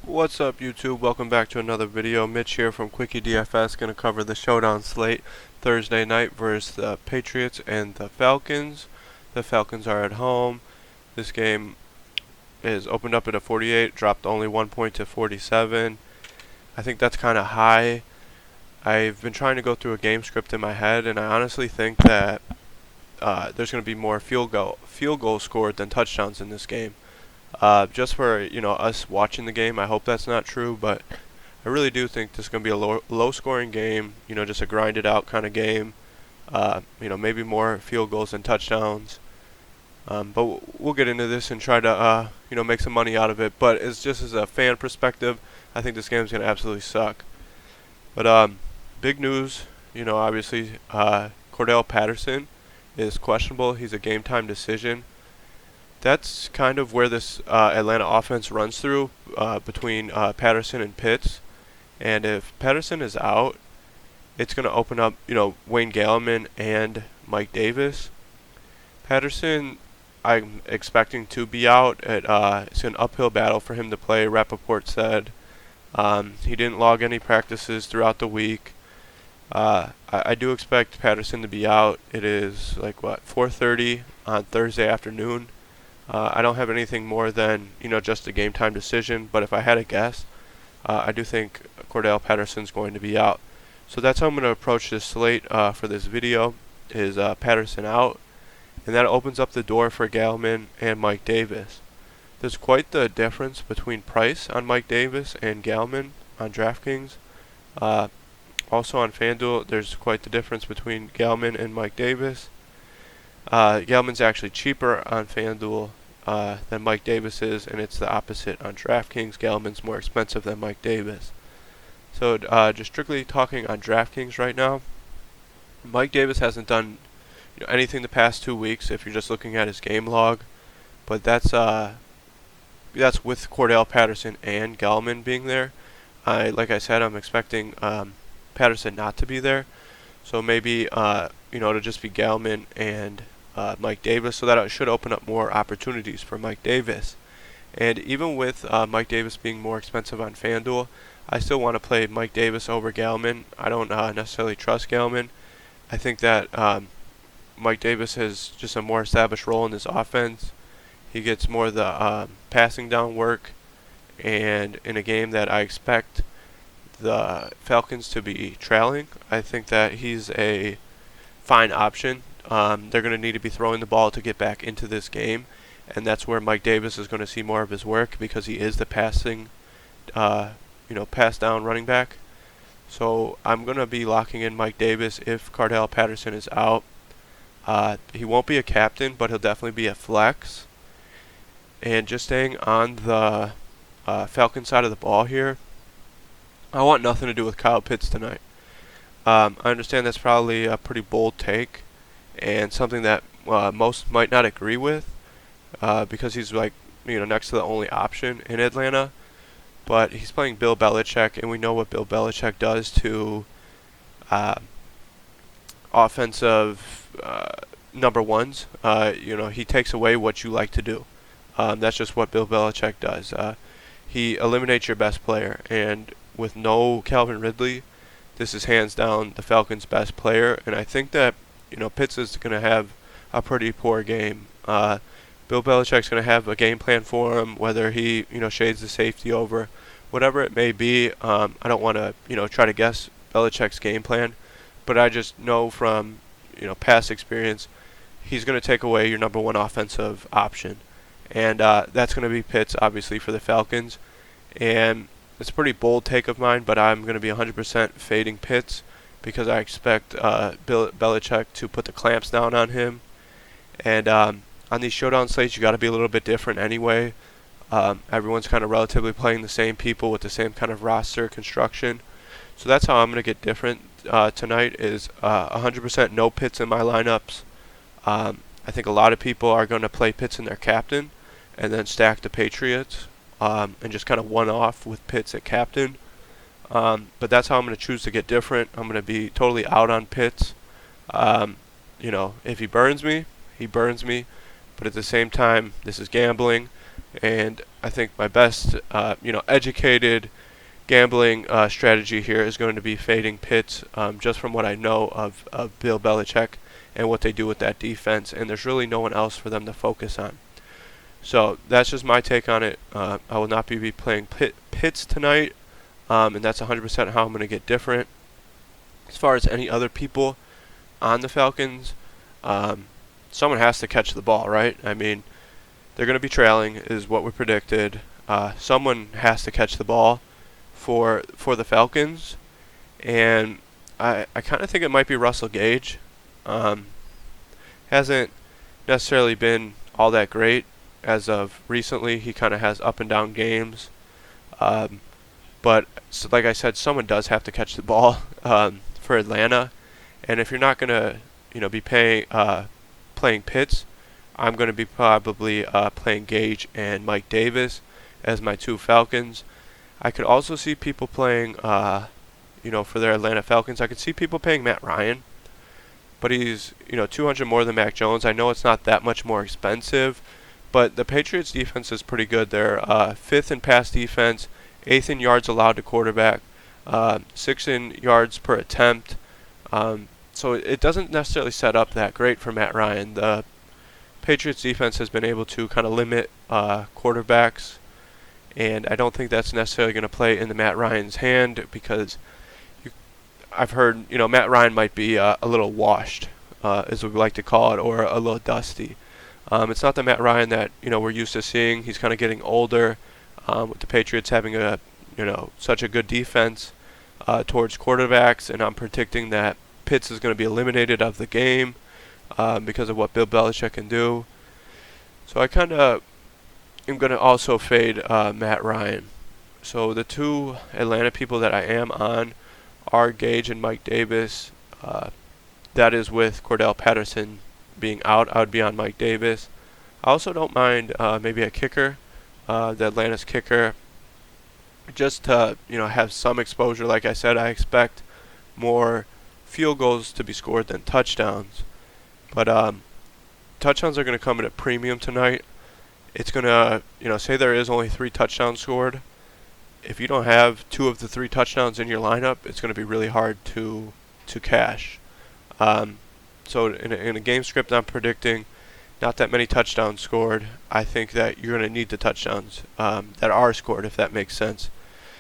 What's up, YouTube? Welcome back to another video. Mitch here from Quickie DFS, going to cover the showdown slate Thursday night versus the Patriots and the Falcons. The Falcons are at home. This game is opened up at a 48, dropped only 1 point to 47. I think that's kind of high. I've been trying to go through a game script in my head, and I honestly think that there's going to be more field goals scored than touchdowns in this game. Just for us watching the game, I hope that's not true, but I really do think this is going to be a low scoring game. Just a grinded out kind of game. Maybe more field goals than touchdowns. But we'll get into this and try to make some money out of it. But it's just as a fan perspective, I think this game is going to absolutely suck. But big news, obviously Cordell Patterson is questionable. He's a game time decision. That's kind of where this Atlanta offense runs through between Patterson and Pitts. And if Patterson is out, it's going to open up, Wayne Gallman and Mike Davis. Patterson, I'm expecting to be out. It's an uphill battle for him to play. Rappaport said he didn't log any practices throughout the week. I do expect Patterson to be out. It is 4:30 on Thursday afternoon. I don't have anything more than just a game time decision, but if I had a guess, I do think Cordell Patterson's going to be out. So that's how I'm going to approach this slate for this video, is Patterson out, and that opens up the door for Gallman and Mike Davis. There's quite the difference between price on Mike Davis and Gallman on DraftKings. Also on FanDuel, there's quite the difference between Gallman and Mike Davis. Gallman's actually cheaper on FanDuel than Mike Davis is, and it's the opposite on DraftKings. Gallman's more expensive than Mike Davis. So just strictly talking on DraftKings right now, Mike Davis hasn't done anything the past 2 weeks if you're just looking at his game log, but that's with Cordell Patterson and Gallman being there. Like I said, I'm expecting Patterson not to be there, so maybe it'll just be Gallman and Mike Davis, so that it should open up more opportunities for Mike Davis. And even with Mike Davis being more expensive on FanDuel, I still want to play Mike Davis over Gallman. I don't necessarily trust Gallman. I think that Mike Davis has just a more established role in this offense. He gets more of the passing down work, and in a game that I expect the Falcons to be trailing, I think that he's a fine option. They're going to need to be throwing the ball to get back into this game, and that's where Mike Davis is going to see more of his work because he is the passing, pass down running back. So I'm going to be locking in Mike Davis if Cordell Patterson is out. He won't be a captain, but he'll definitely be a flex. And just staying on the Falcon side of the ball here, I want nothing to do with Kyle Pitts tonight. I understand that's probably a pretty bold take and something that most might not agree with because he's next to the only option in Atlanta. But he's playing Bill Belichick, and we know what Bill Belichick does to offensive number ones. He takes away what you like to do. That's just what Bill Belichick does. He eliminates your best player, and with no Calvin Ridley, this is hands down the Falcons' best player, and I think that Pitts is going to have a pretty poor game. Bill Belichick's going to have a game plan for him, whether he shades the safety over, whatever it may be. I don't want to try to guess Belichick's game plan, but I just know from past experience, he's going to take away your number one offensive option, and that's going to be Pitts, obviously, for the Falcons. And it's a pretty bold take of mine, but I'm going to be 100% fading Pitts because I expect Belichick to put the clamps down on him. And on these showdown slates, you got to be a little bit different anyway. Everyone's kind of relatively playing the same people with the same kind of roster construction. So that's how I'm going to get different tonight, is 100% no Pitts in my lineups. I think a lot of people are going to play Pitts in their captain and then stack the Patriots and just kind of one off with Pitts at captain. But that's how I'm going to choose to get different. I'm going to be totally out on Pitts. If he burns me, he burns me. But at the same time, this is gambling. And I think my best, educated gambling strategy here is going to be fading Pitts, just from what I know of Bill Belichick and what they do with that defense. And there's really no one else for them to focus on. So that's just my take on it. I will not be playing Pitts tonight, and that's 100% how I'm going to get different. As far as any other people on the Falcons, someone has to catch the ball, right? I mean, they're going to be trailing, is what we predicted. Someone has to catch the ball for the Falcons, and I kind of think it might be Russell Gage. Hasn't necessarily been all that great as of recently. He kind of has up and down games, but so like I said, someone does have to catch the ball for Atlanta, and if you're not going to be playing Pitts, I'm going to be probably playing Gage and Mike Davis as my two Falcons. I could also see people playing, for their Atlanta Falcons. I could see people paying Matt Ryan, but he's, 200 more than Mac Jones. I know it's not that much more expensive, but the Patriots defense is pretty good. They're 5th in pass defense, 8th in yards allowed to quarterback, 6th in yards per attempt. So it doesn't necessarily set up that great for Matt Ryan. The Patriots defense has been able to kind of limit quarterbacks, and I don't think that's necessarily going to play into Matt Ryan's hand, because I've heard Matt Ryan might be a little washed, as we like to call it, or a little dusty. It's not the Matt Ryan that we're used to seeing. He's kind of getting older, with the Patriots having a such a good defense towards quarterbacks, and I'm predicting that Pitts is going to be eliminated of the game because of what Bill Belichick can do. So I kind of am going to also fade Matt Ryan. So the two Atlanta people that I am on are Gage and Mike Davis. That is with Cordell Patterson being out. I would be on Mike Davis. I also don't mind maybe a kicker, the Atlanta's kicker, just to have some exposure. Like I said, I expect more field goals to be scored than touchdowns, but touchdowns are going to come at a premium tonight. It's going to, say there is only 3 touchdowns scored. If you don't have 2 of the 3 touchdowns in your lineup, it's going to be really hard to cash. So in a game script, I'm predicting not that many touchdowns scored. I think that you're going to need the touchdowns that are scored, if that makes sense.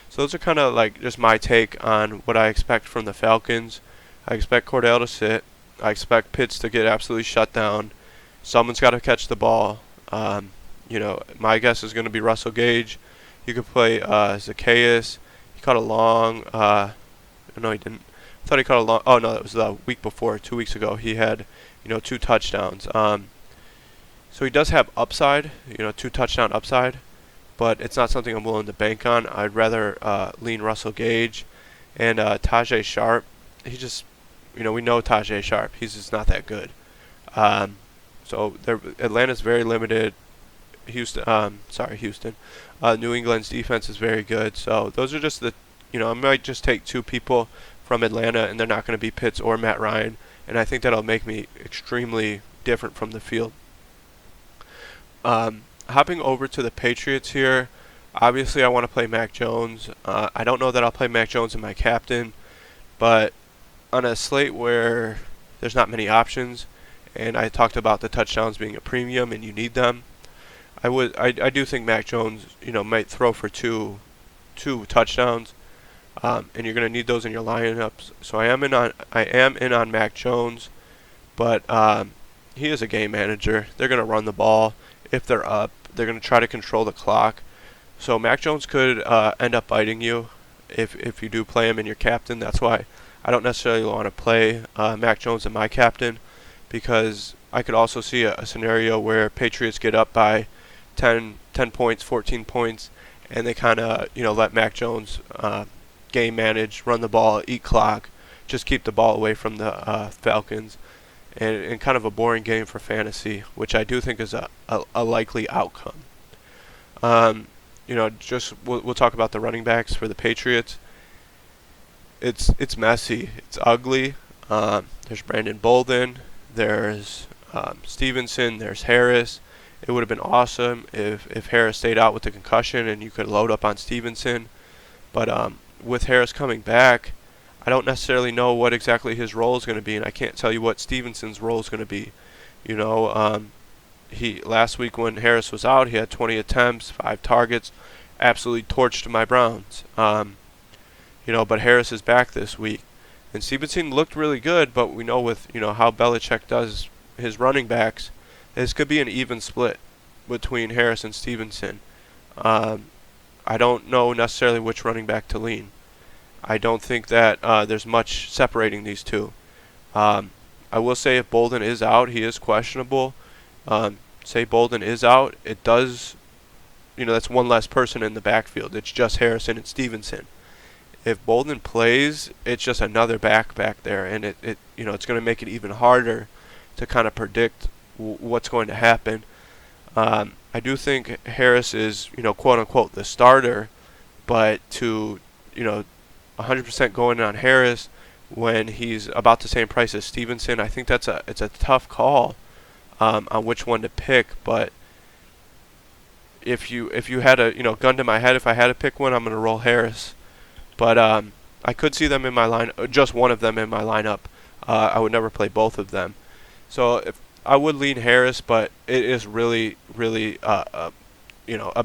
So those are kind of like just my take on what I expect from the Falcons. I expect Cordell to sit. I expect Pitts to get absolutely shut down. Someone's got to catch the ball. My guess is going to be Russell Gage. You could play Zacchaeus. He caught a long. No, he didn't. I thought he caught a long. Oh no, that was the week before, 2 weeks ago. He had 2 touchdowns. So he does have upside. 2 touchdown upside, but it's not something I'm willing to bank on. I'd rather lean Russell Gage and Tajay Sharp. He just, we know Tajay Sharp. He's just not that good. So Atlanta's very limited. Houston. New England's defense is very good. So those are just the, I might just take 2 people from Atlanta, and they're not going to be Pitts or Matt Ryan, and I think that'll make me extremely different from the field. Hopping over to the Patriots here, obviously I want to play Mac Jones. I don't know that I'll play Mac Jones in my captain, but on a slate where there's not many options, and I talked about the touchdowns being a premium and you need them, I do think Mac Jones might throw for two touchdowns, and you're going to need those in your lineups. So I am in on Mac Jones, but he is a game manager. They're going to run the ball. If they're up, they're going to try to control the clock. So Mac Jones could end up biting you if you do play him in your captain. That's why I don't necessarily want to play Mac Jones in my captain, because I could also see a scenario where Patriots get up by 10 points, 14 points, and they kind of let Mac Jones game manage, run the ball, eat clock, just keep the ball away from the Falcons, and kind of a boring game for fantasy, which I do think is a likely outcome. Just we'll talk about the running backs for the Patriots. It's messy. It's ugly. There's Brandon Bolden. There's Stevenson. There's Harris. It would have been awesome if Harris stayed out with the concussion and you could load up on Stevenson. But with Harris coming back, I don't necessarily know what exactly his role is going to be, and I can't tell you what Stevenson's role is going to be. You know, he last week when Harris was out, he had 20 attempts, 5 targets, absolutely torched my Browns. You know, but Harris is back this week, and Stevenson looked really good. But we know with how Belichick does his running backs, this could be an even split between Harris and Stevenson. I don't know necessarily which running back to lean. I don't think that there's much separating these two. I will say if Bolden is out, he is questionable. Say Bolden is out, it does, that's one less person in the backfield. It's just Harrison and Stevenson. If Bolden plays, it's just another back there, and it's going to make it even harder to kind of predict what's going to happen. I do think Harris is, quote unquote, the starter, but to, 100% going on Harris when he's about the same price as Stevenson, I think it's a tough call on which one to pick. But if you had a gun to my head, if I had to pick one, I'm going to roll Harris. But I could see them in my line, just one of them in my lineup. I would never play both of them. So if I would lean Harris, but it is really, really, a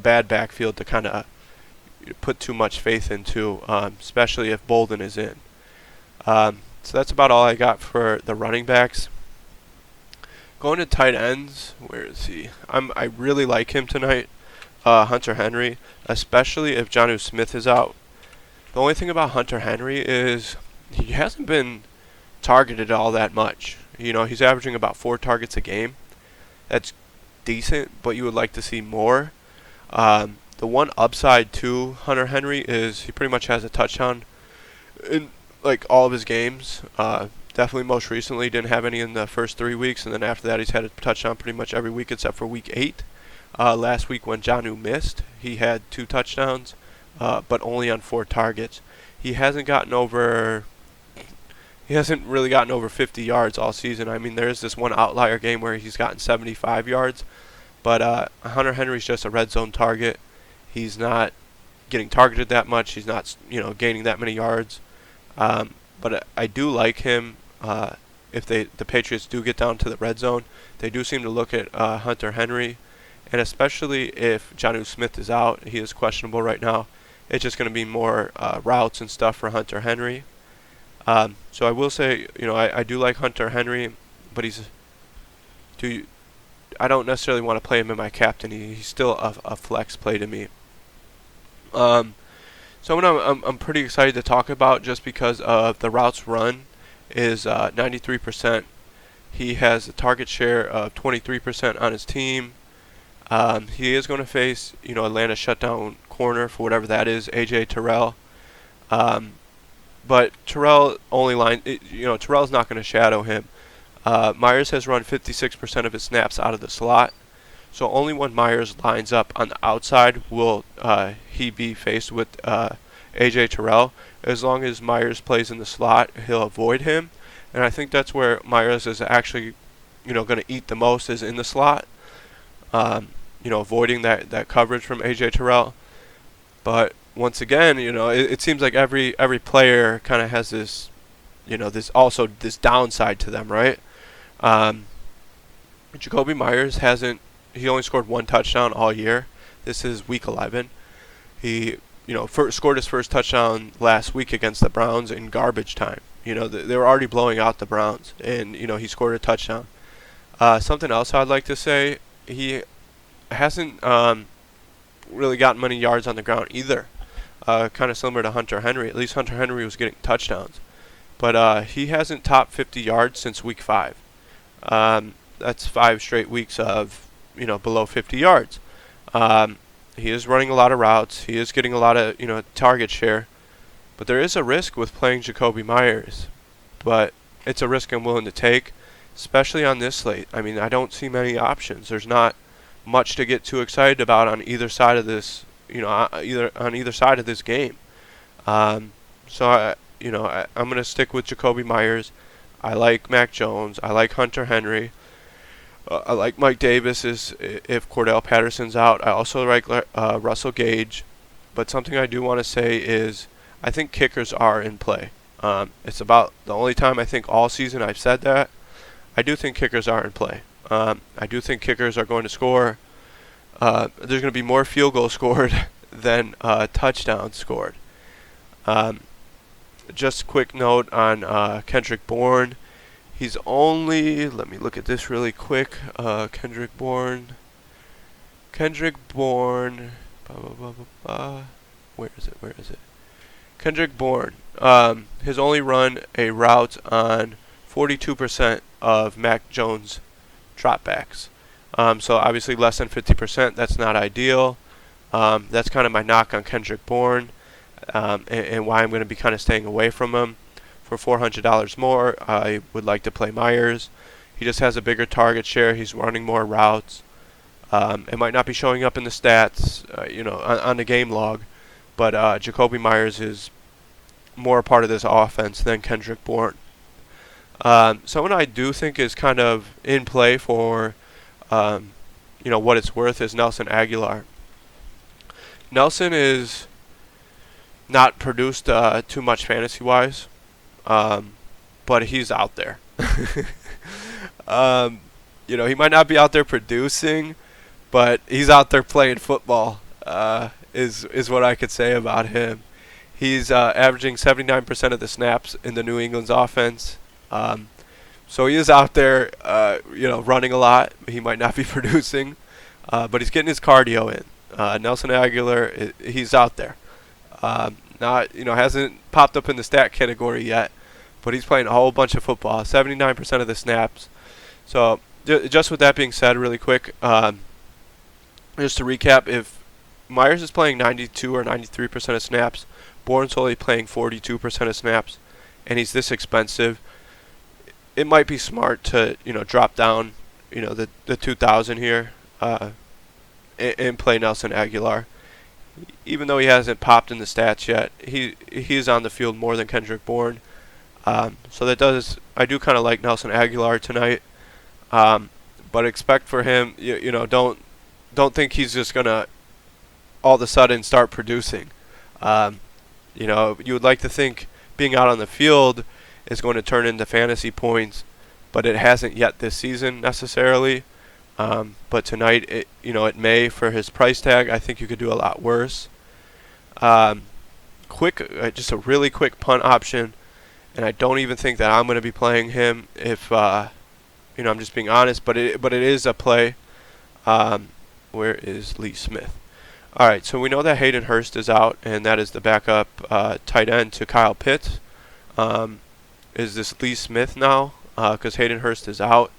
bad backfield to kind of put too much faith into, especially if Bolden is in. So that's about all I got for the running backs. Going to tight ends, where is he? I really like him tonight, Hunter Henry, especially if Jonnu Smith is out. The only thing about Hunter Henry is he hasn't been targeted all that much. He's averaging about 4 targets a game. That's decent, but you would like to see more. The one upside to Hunter Henry is he pretty much has a touchdown in like all of his games. Definitely most recently didn't have any in the first 3 weeks, and then after that he's had a touchdown pretty much every week except for week 8. Last week when Jonnu missed, he had 2 touchdowns, but only on 4 targets. He hasn't really gotten over 50 yards all season. I mean, there is this one outlier game where he's gotten 75 yards, but Hunter Henry's just a red zone target. He's not getting targeted that much. He's not, gaining that many yards. But I do like him. If the Patriots do get down to the red zone, they do seem to look at Hunter Henry, and especially if Jonnu Smith is out, he is questionable right now. It's just going to be more routes and stuff for Hunter Henry. So I will say, I do like Hunter Henry, but I don't necessarily want to play him in my captain. He's still a flex play to me. Someone I'm pretty excited to talk about just because of the routes run is 93%. He has a target share of 23% on his team. He is going to face, Atlanta shutdown corner for whatever that is, AJ Terrell. But Terrell Terrell's not going to shadow him. Myers has run 56% of his snaps out of the slot. So only when Myers lines up on the outside will he be faced with AJ Terrell. As long as Myers plays in the slot, he'll avoid him. And I think that's where Myers is actually, going to eat the most, is in the slot. Avoiding that coverage from AJ Terrell. But once again, it seems like every player kind of has this, this downside to them, right? Jakobi Meyers he only scored 1 touchdown all year. This is week 11. He, scored his first touchdown last week against the Browns in garbage time. They were already blowing out the Browns, and, he scored a touchdown. Something else I'd like to say, he hasn't really gotten many yards on the ground either. Kind of similar to Hunter Henry. At least Hunter Henry was getting touchdowns. But he hasn't topped 50 yards since week 5. That's 5 straight weeks of, below 50 yards. He is running a lot of routes. He is getting a lot of, target share. But there is a risk with playing Jakobi Meyers. But it's a risk I'm willing to take, especially on this slate. I mean, I don't see many options. There's not much to get too excited about on either side of this, on either side of this game. I'm going to stick with Jakobi Meyers. I like Mac Jones. I like Hunter Henry. I like Mike Davis if Cordell Patterson's out. I also like Russell Gage. But something I do want to say is I think kickers are in play. It's about the only time I think all season I've said that. I do think kickers are in play. I do think kickers are going to score. There's going to be more field goals scored than touchdowns scored. Just a quick note on Kendrick Bourne. He's only, let me look at this really quick. Kendrick Bourne. Where is it? Kendrick Bourne has only run a route on 42% of Mac Jones dropbacks. So obviously less than 50%. That's not ideal. That's kind of my knock on Kendrick Bourne, and why I'm going to be kind of staying away from him. For $400 more, I would like to play Myers. He just has a bigger target share. He's running more routes. It might not be showing up in the stats, on the game log, but Jacoby Myers is more a part of this offense than Kendrick Bourne. Someone I do think is kind of in play for, what it's worth is Nelson Aguilar. Nelson is not produced too much fantasy-wise, but he's out there. He might not be out there producing, but he's out there playing football, is what I could say about him. He's averaging 79% of the snaps in the New England's offense. So he is out there, running a lot. He might not be producing, but he's getting his cardio in. Nelson Aguilar, he's out there. Hasn't popped up in the stat category yet, but he's playing a whole bunch of football, 79% of the snaps. So just with that being said, really quick, just to recap, if Myers is playing 92 or 93% of snaps, Bourne's only playing 42% of snaps, and he's this expensive, it might be smart to drop down the 2,000 here and play Nelson Aguilar. Even though he hasn't popped in the stats yet, he's on the field more than Kendrick Bourne. So I do kind of like Nelson Aguilar tonight, but expect for him, don't think he's just gonna all of a sudden start producing. You would like to think being out on the field is going to turn into fantasy points, but it hasn't yet this season necessarily. But tonight, it may for his price tag. I think you could do a lot worse. Just a really quick punt option, and I don't even think that I'm going to be playing him if I'm just being honest. But it is a play. Where is Lee Smith? All right, so we know that Hayden Hurst is out, and that is the backup tight end to Kyle Pitts. Is this Lee Smith now? Because Hayden Hurst is out.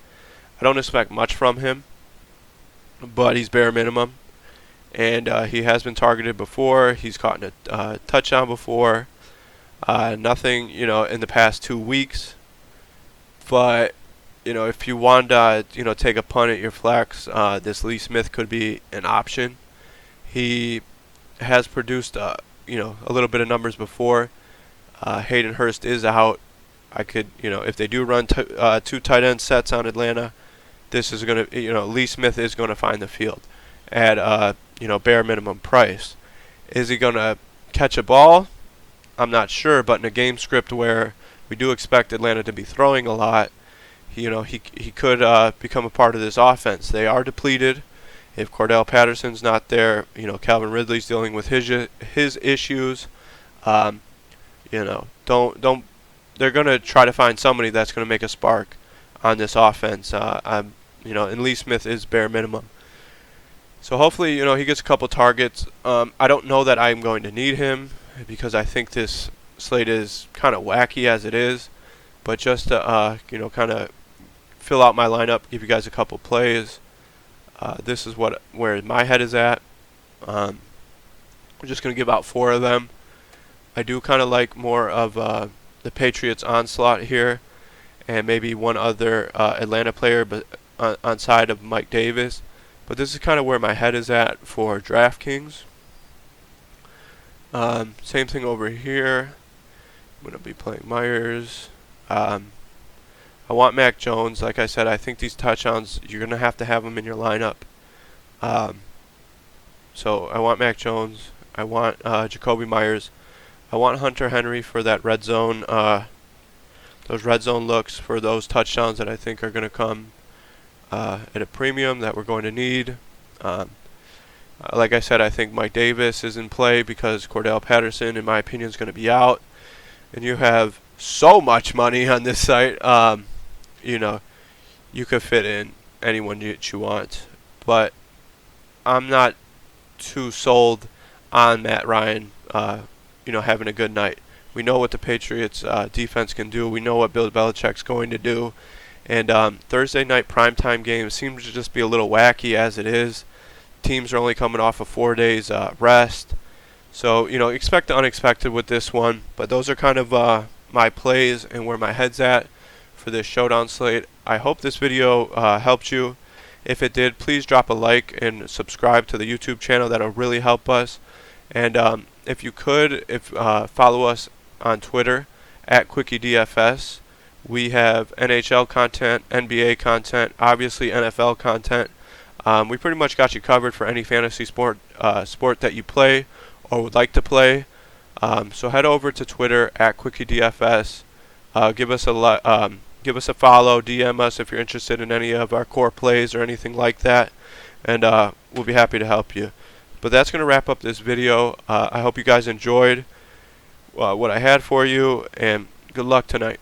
I don't expect much from him, but he's bare minimum. And he has been targeted before. He's caught a touchdown before. Nothing, in the past 2 weeks. But, if you want to, take a punt at your flex, this Lee Smith could be an option. He has produced, a little bit of numbers before. Hayden Hurst is out. I could, if they do run 2 tight end sets on Atlanta, this is going to, Lee Smith is going to find the field at, bare minimum price. Is he going to catch a ball? I'm not sure, but in a game script where we do expect Atlanta to be throwing a lot, he could become a part of this offense. They are depleted. If Cordell Patterson's not there, Calvin Ridley's dealing with his issues. They're going to try to find somebody that's going to make a spark on this offense. And Lee Smith is bare minimum. So hopefully, he gets a couple targets. I don't know that I'm going to need him because I think this slate is kind of wacky as it is. But just to, kind of fill out my lineup, give you guys a couple plays. This is where my head is at. We're just going to give out 4 of them. I do kind of like more of the Patriots onslaught here, and maybe one other Atlanta player, but on side of Mike Davis. But this is kind of where my head is at for DraftKings. Same thing over here. I'm going to be playing Myers. I I want Mac Jones. Like I said, I think these touchdowns, you're going to have them in your lineup. So I want Mac Jones. I want Jacoby Myers. I want Hunter Henry for that red zone, those red zone looks for those touchdowns that I think are going to come at a premium that we're going to need. Like I said, I think Mike Davis is in play because Cordell Patterson, in my opinion, is going to be out. And you have so much money on this site. You know, you could fit in anyone that you want. But I'm not too sold on Matt Ryan, having a good night. We know what the Patriots defense can do. We know what Bill Belichick's going to do. And Thursday night primetime games seem to just be a little wacky as it is. Teams are only coming off of 4 days rest. So, expect the unexpected with this one. But those are kind of my plays and where my head's at for this showdown slate. I hope this video helped you. If it did, please drop a like and subscribe to the YouTube channel. That'll really help us. And if you could, follow us on Twitter at QuickieDFS. We have NHL content, NBA content, obviously NFL content. We pretty much got you covered for any fantasy sport that you play or would like to play. So head over to Twitter at QuickieDFS. Give us a follow, DM us if you're interested in any of our core plays or anything like that, and we'll be happy to help you. But that's going to wrap up this video. I hope you guys enjoyed what I had for you, and good luck tonight.